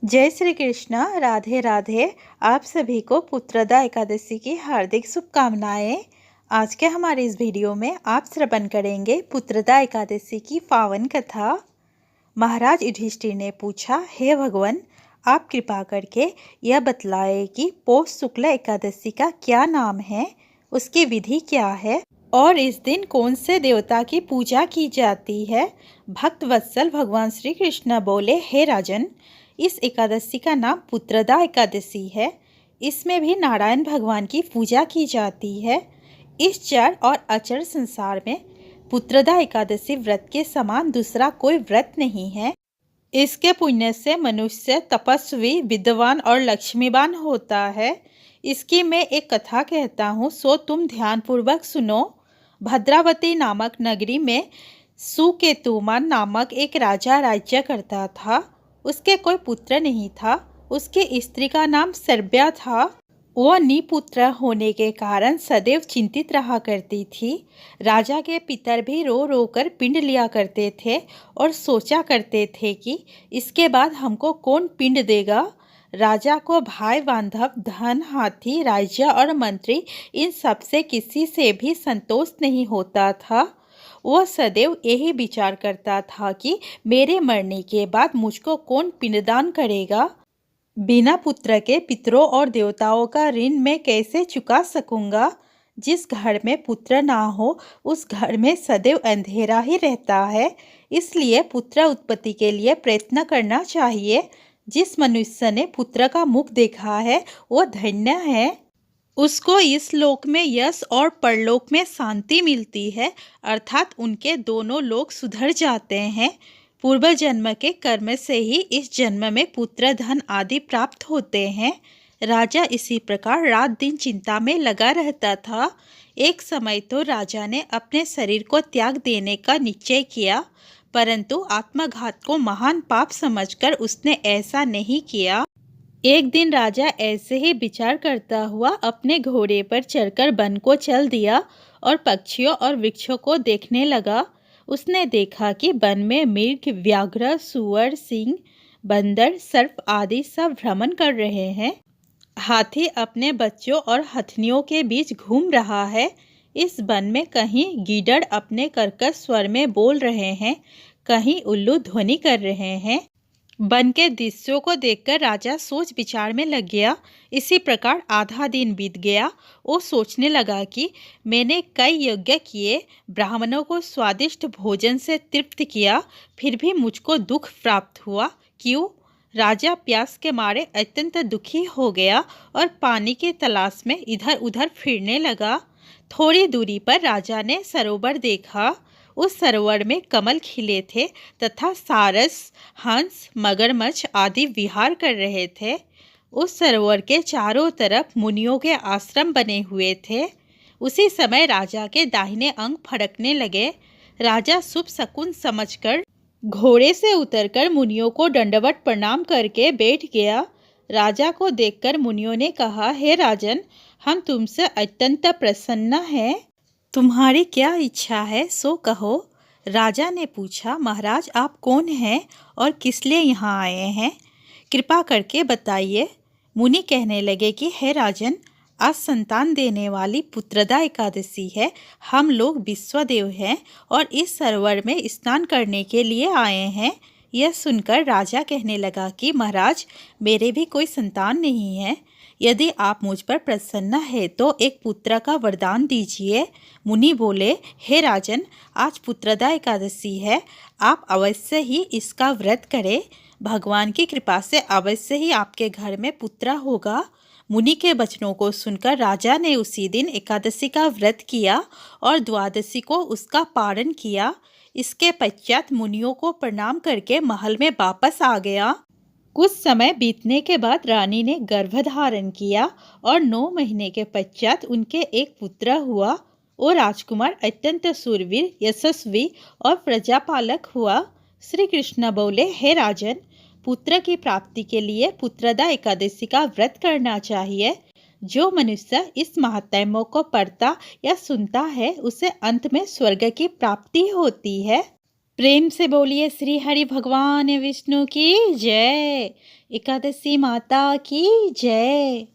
जय श्री कृष्ण। राधे राधे। आप सभी को पुत्रदा एकादशी की हार्दिक शुभकामनाएं। आज के हमारे इस वीडियो में आप श्रवण करेंगे पुत्रदा एकादशी की पावन कथा। महाराज युधिष्ठिर ने पूछा, हे भगवान, आप कृपा करके यह बतलाए कि पौष शुक्ल एकादशी का क्या नाम है, उसकी विधि क्या है और इस दिन कौन से देवता की पूजा की जाती है। भक्त वत्सल भगवान श्री कृष्ण बोले, हे राजन, इस एकादशी का नाम पुत्रदा एकादशी है। इसमें भी नारायण भगवान की पूजा की जाती है। इस जड़ और अचर संसार में पुत्रदा एकादशी व्रत के समान दूसरा कोई व्रत नहीं है। इसके पुण्य से मनुष्य तपस्वी, विद्वान और लक्ष्मीवान होता है। इसकी मैं एक कथा कहता हूँ, सो तुम ध्यानपूर्वक सुनो। भद्रावती नामक नगरी में सुकेतुमान नामक एक राजा राज्य करता था। उसके कोई पुत्र नहीं था। उसकी स्त्री का नाम सर्ब्या था। वह निपुत्र होने के कारण सदैव चिंतित रहा करती थी। राजा के पितर भी रो रो कर पिंड लिया करते थे और सोचा करते थे कि इसके बाद हमको कौन पिंड देगा। राजा को भाई बांधव, धन, हाथी, राज्य और मंत्री, इन सब से किसी से भी संतोष नहीं होता था। वह सदैव यही विचार करता था कि मेरे मरने के बाद मुझको कौन पिंडदान करेगा। बिना पुत्र के पितरों और देवताओं का ऋण मैं कैसे चुका सकूंगा। जिस घर में पुत्र ना हो उस घर में सदैव अंधेरा ही रहता है। इसलिए पुत्र उत्पत्ति के लिए प्रयत्न करना चाहिए। जिस मनुष्य ने पुत्र का मुख देखा है वो धन्य है। उसको इस लोक में यश और परलोक में शांति मिलती है, अर्थात उनके दोनों लोक सुधर जाते हैं। पूर्व जन्म के कर्म से ही इस जन्म में पुत्र, धन आदि प्राप्त होते हैं। राजा इसी प्रकार रात दिन चिंता में लगा रहता था। एक समय तो राजा ने अपने शरीर को त्याग देने का निश्चय किया, परंतु आत्मघात को महान पाप समझकर उसने ऐसा नहीं किया। एक दिन राजा ऐसे ही विचार करता हुआ अपने घोड़े पर चढ़कर वन को चल दिया और पक्षियों और वृक्षों को देखने लगा। उसने देखा कि वन में मृग, व्याघ्र, सुअर, सिंह, बंदर, सर्प आदि सब भ्रमण कर रहे हैं। हाथी अपने बच्चों और हथनियों के बीच घूम रहा है। इस वन में कहीं गीदड़ अपने कर्कश स्वर में बोल रहे हैं, कहीं उल्लू ध्वनि कर रहे हैं। वन के दृश्यों को देखकर राजा सोच विचार में लग गया। इसी प्रकार आधा दिन बीत गया। वो सोचने लगा कि मैंने कई यज्ञ किए, ब्राह्मणों को स्वादिष्ट भोजन से तृप्त किया, फिर भी मुझको दुख प्राप्त हुआ। क्यों? राजा प्यास के मारे अत्यंत दुखी हो गया और पानी की तलाश में इधर उधर फिरने लगा। थोड़ी दूरी पर राजा ने सरोवर देखा। उस सरोवर में कमल खिले थे तथा सारस, हंस, मगरमच्छ आदि विहार कर रहे थे। उस सरोवर के चारों तरफ मुनियों के आश्रम बने हुए थे। उसी समय राजा के दाहिने अंग फड़कने लगे। राजा शुभ शकुन समझकर घोड़े से उतरकर मुनियों को दंडवत प्रणाम करके बैठ गया। राजा को देखकर मुनियों ने कहा, हे राजन, हम तुमसे अत्यंत प्रसन्न हैं। तुम्हारी क्या इच्छा है सो कहो। राजा ने पूछा, महाराज, आप कौन हैं और किस लिए यहाँ आए हैं, कृपा करके बताइए। मुनि कहने लगे कि हे राजन, आज संतान देने वाली पुत्रदा एकादशी है। हम लोग विश्वदेव हैं और इस सरोवर में स्नान करने के लिए आए हैं। यह सुनकर राजा कहने लगा कि महाराज, मेरे भी कोई संतान नहीं है। यदि आप मुझ पर प्रसन्न है तो एक पुत्र का वरदान दीजिए। मुनि बोले, हे राजन, आज पुत्रदा एकादशी है, आप अवश्य ही इसका व्रत करें। भगवान की कृपा से अवश्य ही आपके घर में पुत्र होगा। मुनि के वचनों को सुनकर राजा ने उसी दिन एकादशी का व्रत किया और द्वादशी को उसका पारण किया। इसके पश्चात मुनियों को प्रणाम करके महल में वापस आ गया। कुछ समय बीतने के बाद रानी ने गर्भधारण किया और 9 महीने के पश्चात उनके एक पुत्र हुआ। वो राजकुमार अत्यंत शूरवीर, यशस्वी और प्रजापालक हुआ। श्री कृष्ण बोले, हे राजन, पुत्र की प्राप्ति के लिए पुत्रदा एकादशी का व्रत करना चाहिए। जो मनुष्य इस महात्म्य को पढ़ता या सुनता है उसे अंत में स्वर्ग की प्राप्ति होती है। प्रेम से बोलिए श्री हरि भगवान विष्णु की जय। एकादशी माता की जय।